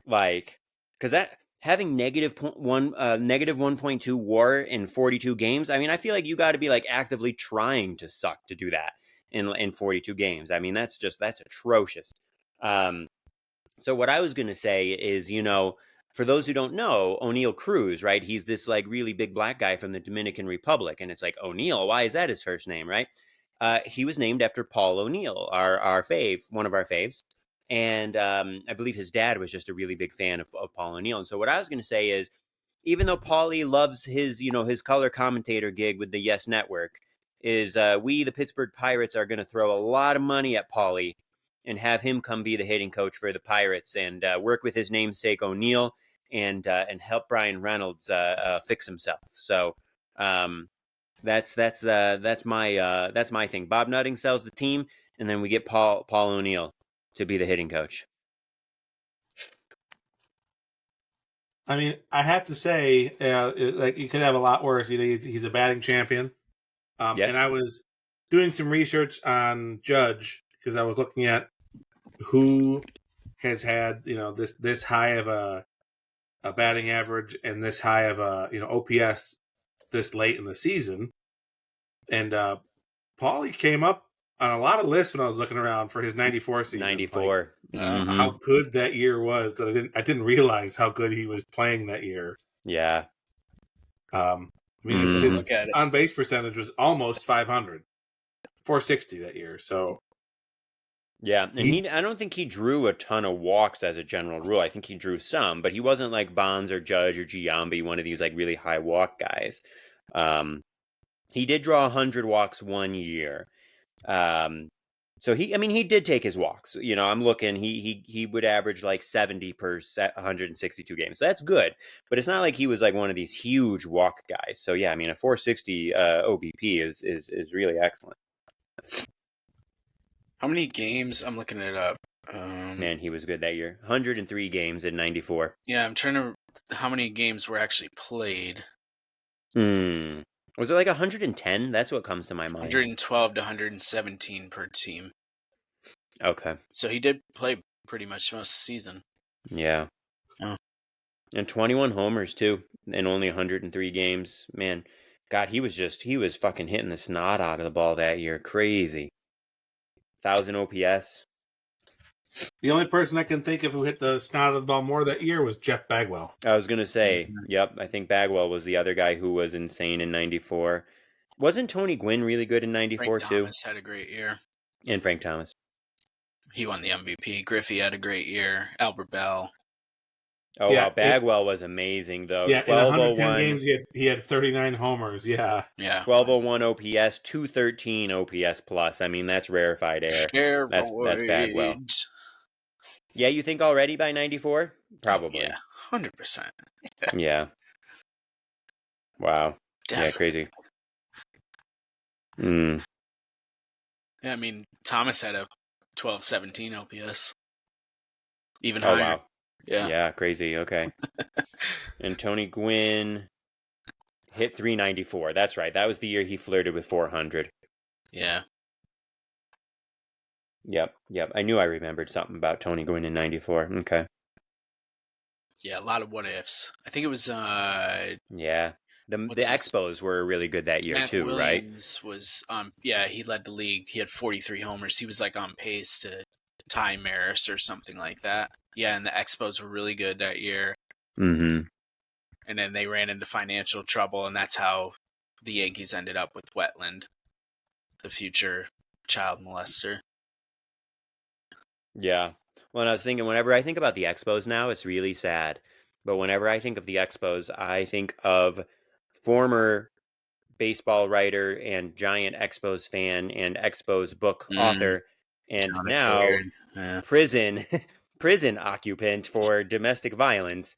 because that having negative 1.2 WAR in 42 games, I mean, I feel like you got to be like actively trying to suck to do that in 42 games. I mean, that's atrocious. So what I was going to say is, for those who don't know, O'Neill Cruz, right? He's this like really big black guy from the Dominican Republic. And it's like, O'Neill, why is that his first name, right? He was named after Paul O'Neill, our fave, one of our faves. And I believe his dad was just a really big fan of Paul O'Neill. And so what I was going to say is, even though Paulie loves his, his color commentator gig with the Yes Network, is we, the Pittsburgh Pirates, are going to throw a lot of money at Paulie and have him come be the hitting coach for the Pirates and work with his namesake O'Neill and help Brian Reynolds fix himself. So that's my thing. Bob Nutting sells the team, and then we get Paul O'Neill to be the hitting coach. I mean, I have to say, like you could have a lot worse. He's a batting champion. Yep. And I was doing some research on Judge because I was looking at who has had this high of a batting average and this high of a OPS this late in the season, and Paulie came up on a lot of lists when I was looking around for his '94 season. 94. Like, how good that year was that I didn't realize how good he was playing that year. Yeah. I mean, his on base percentage was almost 500, 460 that year. So yeah, and I don't think he drew a ton of walks as a general rule. I think he drew some, but he wasn't like Bonds or Judge or Giambi, one of these like really high walk guys. He did draw 100 walks one year. So he did take his walks. I'm looking. He would average like 70 per 162 games. So that's good, but it's not like he was like one of these huge walk guys. So yeah, I mean a 460 OBP is really excellent. How many games? I'm looking it up. Man, he was good that year. 103 games in 94. Yeah, I'm trying to. How many games were actually played? Was it like 110? That's what comes to my mind. 112 to 117 per team. Okay. So he did play pretty much most of the season. Yeah. Oh. And 21 homers too in only 103 games. Man, God, he was fucking hitting the snot out of the ball that year. Crazy. 1,000 OPS. The only person I can think of who hit the snot of the ball more that year was Jeff Bagwell. I was going to say, yep, I think Bagwell was the other guy who was insane in 94. Wasn't Tony Gwynn really good in 94 Frank too? Thomas had a great year. And Frank Thomas. He won the MVP. Griffey had a great year. Albert Bell. Oh, yeah, wow. Bagwell was amazing, though. Yeah, 1201 in 110 games, he had 39 homers. Yeah. 1201 OPS, 213 OPS plus. I mean, that's rarefied air. That's Bagwell. Yeah, you think already by 94? Probably. Yeah, 100%. Yeah. Wow. Definitely. Yeah, crazy. Yeah, I mean, Thomas had a 1217 OPS. Even higher. Wow. Yeah. Yeah, crazy. Okay. And Tony Gwynn hit 394. That's right. That was the year he flirted with 400. Yeah. Yep. I knew I remembered something about Tony Gwynn in 94. Okay. Yeah, a lot of what ifs. I think it was yeah. The Expos were really good that year Matt too, Williams right? Was he led the league. He had 43 homers. He was like on pace to tie Maris or something like that. Yeah, and the Expos were really good that year. Mm-hmm. And then they ran into financial trouble, and that's how the Yankees ended up with Wetland, the future child molester. Yeah. Well, I was thinking, whenever I think about the Expos now, it's really sad. But whenever I think of the Expos, I think of former baseball writer and giant Expos fan and Expos book author, and now prison occupant for domestic violence,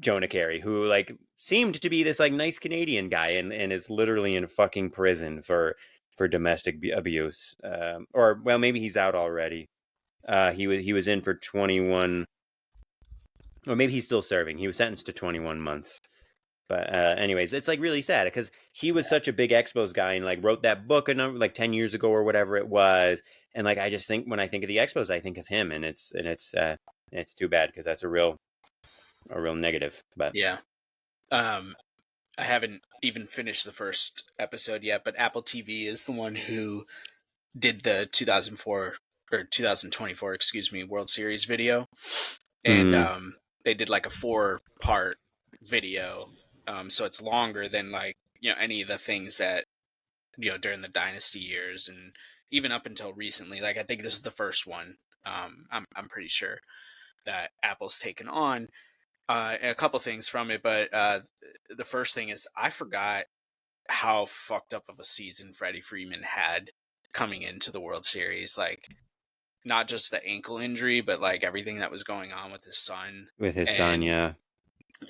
Jonah Carey, who like seemed to be this like nice Canadian guy and is literally in fucking prison for domestic abuse. Or well, maybe he's out already. He was in for 21, or maybe he's still serving. He was sentenced to 21 months. But anyways, it's like really sad because he was such a big Expos guy and like wrote that book like 10 years ago or whatever it was. And like I just think when I think of the Expos, I think of him, and it's too bad because that's a real negative. But yeah, I haven't even finished the first episode yet, but Apple TV is the one who did the 2004 or 2024, World Series video, and they did like a 4-part video. So it's longer than like, any of the things that, during the dynasty years and even up until recently. Like I think this is the first one. I'm pretty sure that Apple's taken on. a couple things from it, but the first thing is I forgot how fucked up of a season Freddie Freeman had coming into the World Series. Like, not just the ankle injury, but like everything that was going on with his son With his son, and yeah.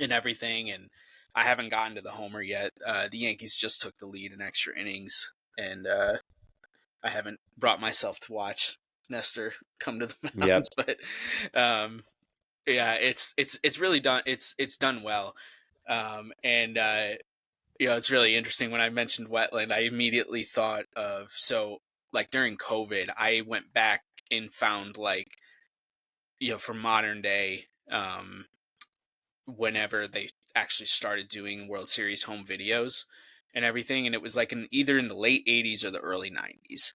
and everything. And I haven't gotten to the homer yet. The Yankees just took the lead in extra innings, and I haven't brought myself to watch Nestor come to the mound. Yep. But yeah, it's really done. It's done well, and it's really interesting. When I mentioned wetland, I immediately thought of, so like during COVID, I went back and found, like, for modern day, whenever they actually started doing World Series home videos and everything, and it was like either in the late 80s or the early 90s.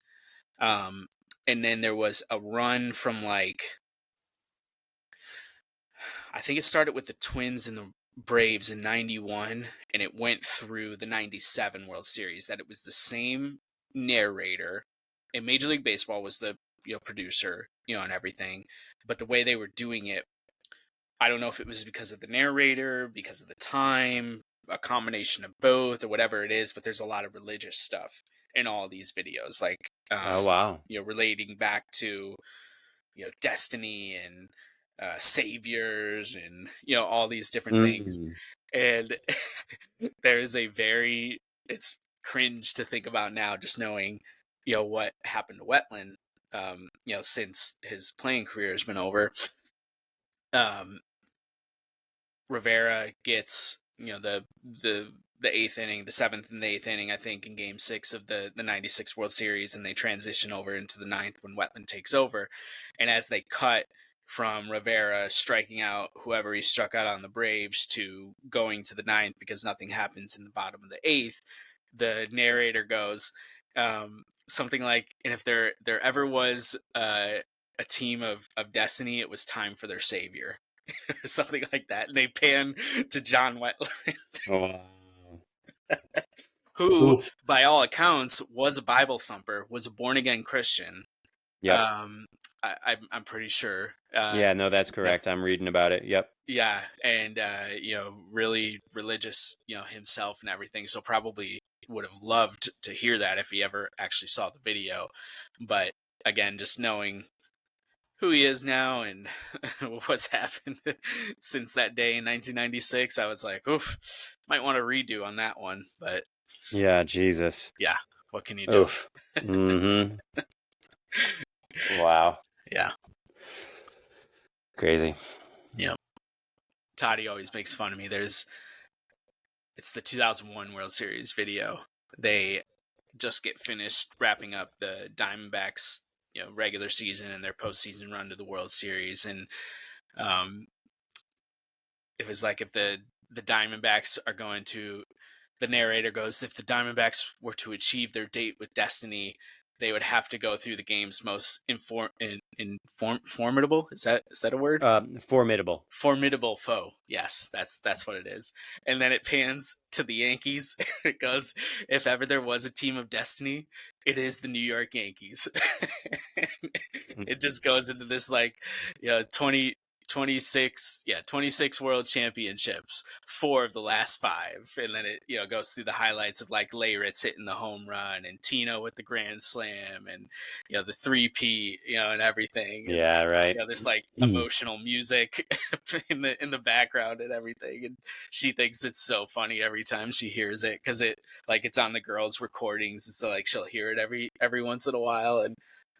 And then there was a run from, like, I think it started with the Twins and the Braves in 91, and it went through the 97 World Series, that it was the same narrator, and Major League Baseball was the producer, and everything. But the way they were doing it, I don't know if it was because of the narrator, because of the time, a combination of both, or whatever it is, but there's a lot of religious stuff in all these videos, like, Oh, wow. relating back to, destiny and saviors and, all these different things. And there is it's cringe to think about now, just knowing, what happened to Wetland, since his playing career has been over. Rivera gets, the eighth inning, the seventh and the eighth inning, I think, in Game 6 of the 96 World Series, and they transition over into the ninth when Wetland takes over. And as they cut from Rivera striking out whoever he struck out on the Braves to going to the ninth because nothing happens in the bottom of the eighth, the narrator goes something like, and if there ever was a team of destiny, it was time for their savior. Or something like that. And they pan to John Wetland. Oh, wow. Who, Oof. by all accounts, was a Bible thumper, was a born-again Christian. Yep. I'm pretty sure. Yeah, no, that's correct. I'm reading about it. Yep. Yeah, and really religious, himself and everything. So probably would have loved to hear that if he ever actually saw the video. But again, just knowing who he is now and what's happened since that day in 1996, I was like, oof, might want to redo on that one. But Yeah, Jesus. yeah, what can you do? Oof. Mm-hmm. Wow. Yeah. Crazy. Yeah. Toddy always makes fun of me. It's the 2001 World Series video. They just get finished wrapping up the Diamondbacks, regular season and their postseason run to the World Series. And it was like, if the Diamondbacks are going to, the narrator goes, if the Diamondbacks were to achieve their date with destiny, they would have to go through the game's most formidable. Is that a word? Formidable. Formidable foe. Yes, that's what it is. And then it pans to the Yankees. It goes, if ever there was a team of destiny, it is the New York Yankees. It just goes into this, like, 26 world championships, 4 of the last 5, and then it goes through the highlights of, like, Leyritz hitting the home run and Tino with the grand slam and the 3-peat, and everything. Yeah, right. This, like, emotional music in the background and everything, and she thinks it's so funny every time she hears it, because it's on the girls' recordings, and so, like, she'll hear it every once in a while. And,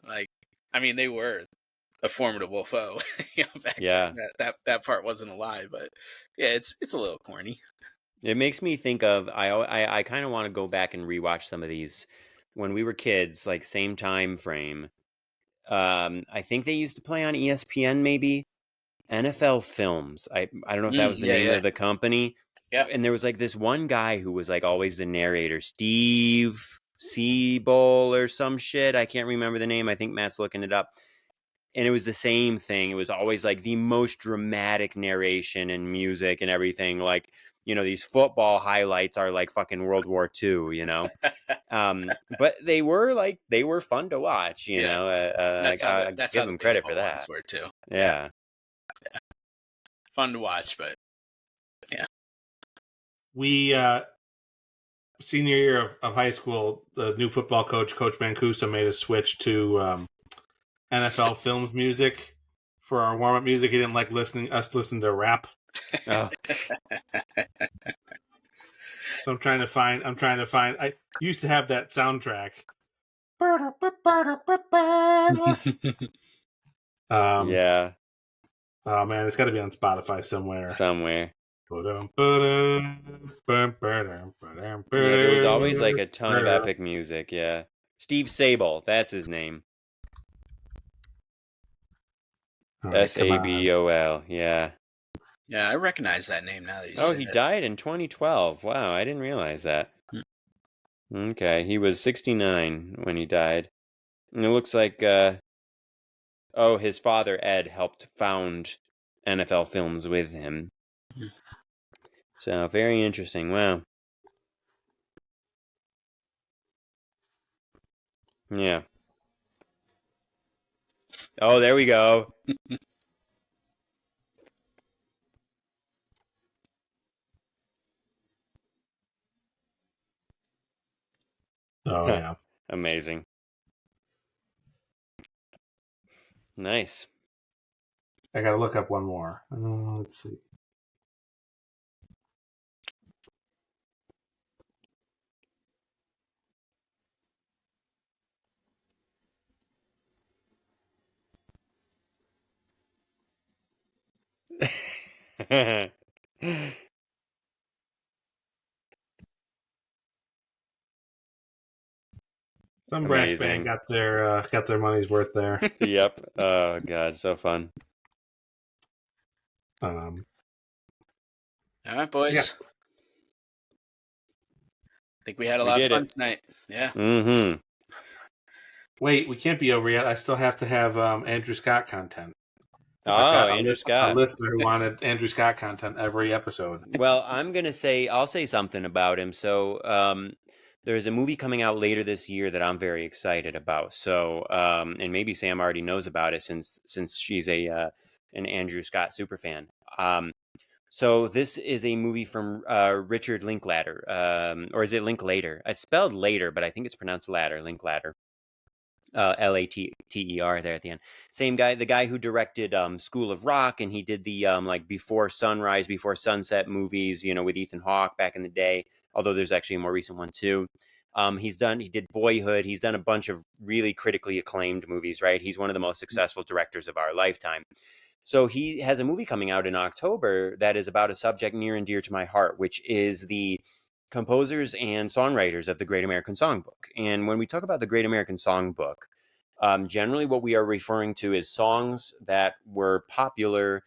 like, I mean, they were a formidable foe. Back then. That part wasn't a lie, but yeah, it's a little corny. It makes me think of, I kind of want to go back and rewatch some of these when we were kids, like same time frame. I think they used to play on ESPN, maybe NFL Films. I don't know if that was the name of the company. Yeah. And there was like this one guy who was like always the narrator, Steve Seabull or some shit. I can't remember the name. I think Matt's looking it up. And it was the same thing. It was always like the most dramatic narration and music and everything. Like, these football highlights are like fucking World War II, but they were fun to watch, know. I give them credit for that. Were too. Yeah. Fun to watch, but we senior year of high school, the new football coach, Coach Mancuso, made a switch to NFL Films music for our warm up music. He didn't like listen to rap. Oh, So I'm trying to find. I used to have that soundtrack. yeah, Oh man, it's got to be on Spotify somewhere. somewhere. Yeah, there was always like a ton of epic music. Yeah, Steve Sable, that's his name. Right, come on. Sabol. Yeah. Yeah, I recognize that name now that you Oh, said he it. died in 2012. Wow, I didn't realize that. Okay, he was 69 when he died. And it looks like, his father, Ed, helped found NFL Films with him. So, very interesting. Wow. Yeah. Oh, there we go. Oh yeah. Amazing. Nice. I gotta look up one more. Let's see. Some brass band Amazing. got their money's worth there. Yep. Oh, God, so fun. All right, boys. Yeah. I think we had a We lot of did fun it. tonight. Yeah. Mm-hmm. Wait, we can't be over yet. I still have to have Andrew Scott content. I've Oh, got Andrew a Scott. listener who wanted Andrew Scott content every episode. Well, I'll say something about him. So, there's a movie coming out later this year that I'm very excited about. So, and maybe Sam already knows about it since she's an Andrew Scott superfan. So this is a movie from Richard Linklater, or is it Linklater? It's spelled later, but I think it's pronounced latter, Linklater. Later there at the end. Same guy, the guy who directed School of Rock, and he did the like Before Sunrise, Before Sunset movies, with Ethan Hawke back in the day. Although there's actually a more recent one too. He did Boyhood. He's done a bunch of really critically acclaimed movies. Right, he's one of the most successful directors of our lifetime. So he has a movie coming out in October that is about a subject near and dear to my heart, which is the composers and songwriters of the Great American Songbook. And when we talk about the Great American Songbook, generally what we are referring to is songs that were popular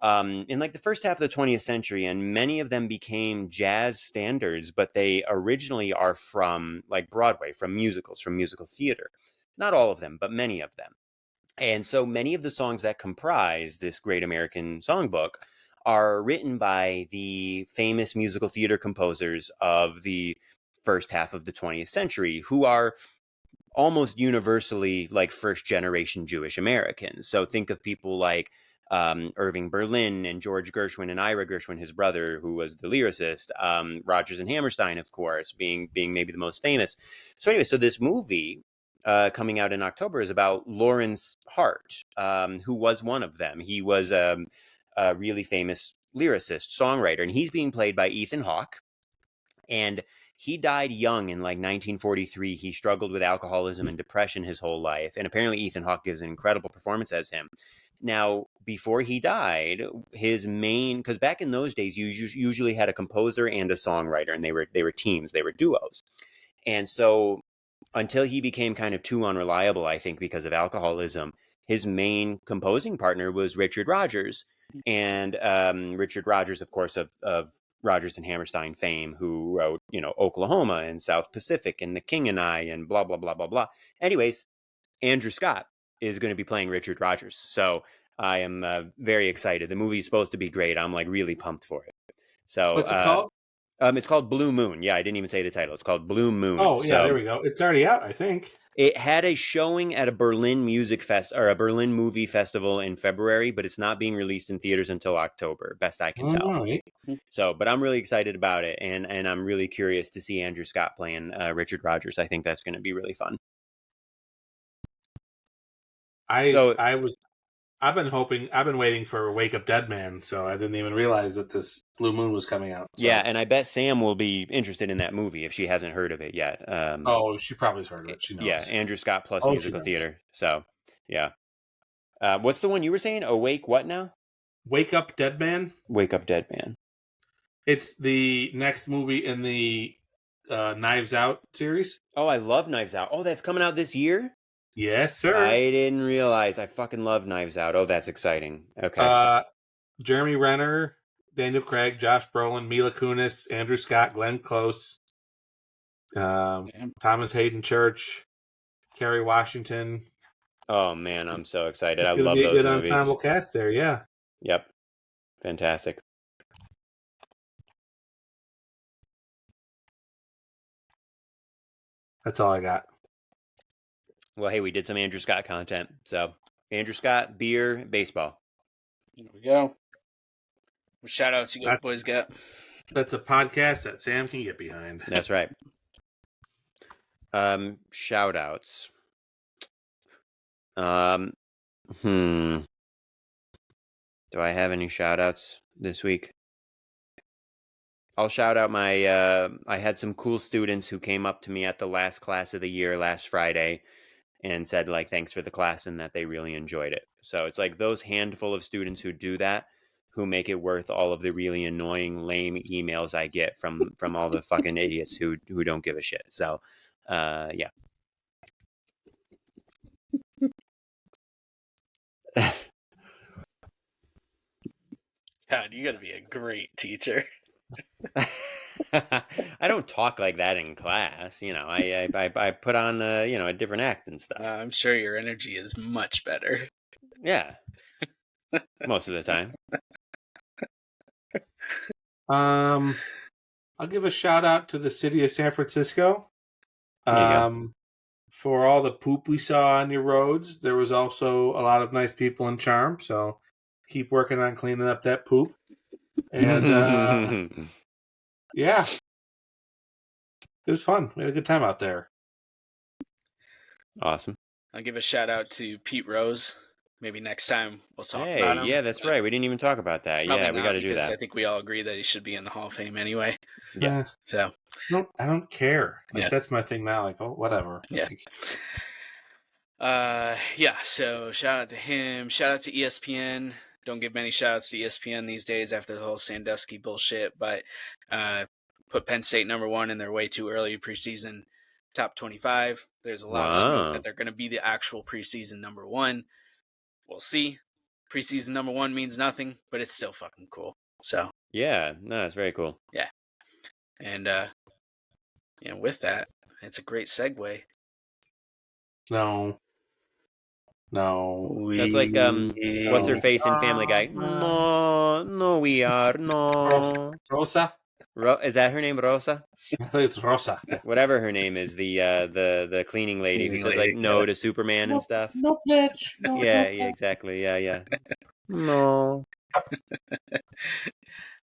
in like the first half of the 20th century, and many of them became jazz standards, but they originally are from like Broadway, from musicals, from musical theater. Not all of them, but many of them. And so many of the songs that comprise this Great American Songbook are written by the famous musical theater composers of the first half of the 20th century, who are almost universally like first generation Jewish Americans. So think of people like Irving Berlin and George Gershwin and Ira Gershwin, his brother, who was the lyricist. Rodgers and Hammerstein, of course, being maybe the most famous. So anyway, so this movie coming out in October is about Lawrence Hart, who was one of them. He was a really famous lyricist, songwriter, and he's being played by Ethan Hawke. And he died young in like 1943. He struggled with alcoholism and depression his whole life. And apparently Ethan Hawke gives an incredible performance as him. Now, before he died, his main, because back in those days, you usually had a composer and a songwriter, and they were teams, they were duos. And so until he became kind of too unreliable, I think, because of alcoholism, his main composing partner was Richard Rodgers. And Richard Rodgers, of course, of Rodgers and Hammerstein fame, who wrote, Oklahoma and South Pacific and The King and I and blah, blah, blah, blah, blah. Anyways, Andrew Scott is going to be playing Richard Rodgers. So I am very excited. The movie is supposed to be great. I'm like really pumped for it. So What's it called? It's called Blue Moon. Yeah, I didn't even say the title. It's called Blue Moon. Oh yeah, So there we go. It's already out, I think. It had a showing at a Berlin music fest or a Berlin movie festival in February, but it's not being released in theaters until October, best I can tell. All right. So, but I'm really excited about it, and I'm really curious to see Andrew Scott playing Richard Rogers. I think that's going to be really fun. I've been waiting for Wake Up Dead Man, so I didn't even realize that this Blue Moon was coming out. So. Yeah, and I bet Sam will be interested in that movie if she hasn't heard of it yet. She probably's heard of it. She knows. Yeah, Andrew Scott plus musical theater. So, yeah. What's the one you were saying? Awake what now? Wake Up Dead Man. Wake Up Dead Man. It's the next movie in the Knives Out series. Oh, I love Knives Out. Oh, that's coming out this year? Yes, sir. I didn't realize. I fucking love Knives Out. Oh, that's exciting. Okay. Jeremy Renner, Daniel Craig, Josh Brolin, Mila Kunis, Andrew Scott, Glenn Close, Thomas Hayden Church, Kerry Washington. Oh man, I'm so excited. It's I gonna love be a those good movies. ensemble cast there, yeah. Yep. Fantastic. That's all I got. Well, hey, we did some Andrew Scott content. So, Andrew Scott, beer, baseball. There we go. What shout outs you boys got? That's a podcast that Sam can get behind. That's right. Shout outs. Do I have any shout outs this week? I'll shout out my I had some cool students who came up to me at the last class of the year last Friday and said like thanks for the class and that they really enjoyed it. So it's like those handful of students who do that who make it worth all of the really annoying lame emails I get from all the fucking idiots who don't give a shit. So yeah. God, you gotta be a great teacher. I don't talk like that in class. You know, I put on a different act and stuff. I'm sure your energy is much better. Yeah, most of the time. I'll give a shout out to the city of San Francisco. There you For all the poop we saw on your roads, there was also a lot of nice people and charm. So keep working on cleaning up that poop. And yeah, it was fun. We had a good time out there. Awesome. I'll give a shout out to Pete Rose. Maybe next time we'll talk Hey, about him. yeah, that's right. We didn't even talk about that. Probably Yeah, we got to do that. I think we all agree that he should be in the Hall of Fame anyway. Yeah. So I don't care. Like, yeah. That's my thing now. Like, oh, whatever. Yeah. Yeah. So shout out to him. Shout out to ESPN. Don't give many shout outs to ESPN these days after the whole Sandusky bullshit, but put Penn State number 1 in their way too early preseason top 25. There's a lot of smoke that they're going to be the actual preseason number 1. We'll see. Preseason number 1 means nothing, but it's still fucking cool. So yeah, no, it's very cool. Yeah, and with that, it's a great segue. No. That's like what's her face in Family Guy? No, we are no. Rosa. Is that her name, Rosa? I think it's Rosa. Yeah. Whatever her name is, the cleaning lady who says like no to Superman and stuff. No pledge. No, yeah, no yeah, exactly. Yeah. No.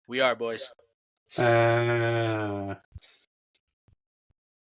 We are boys.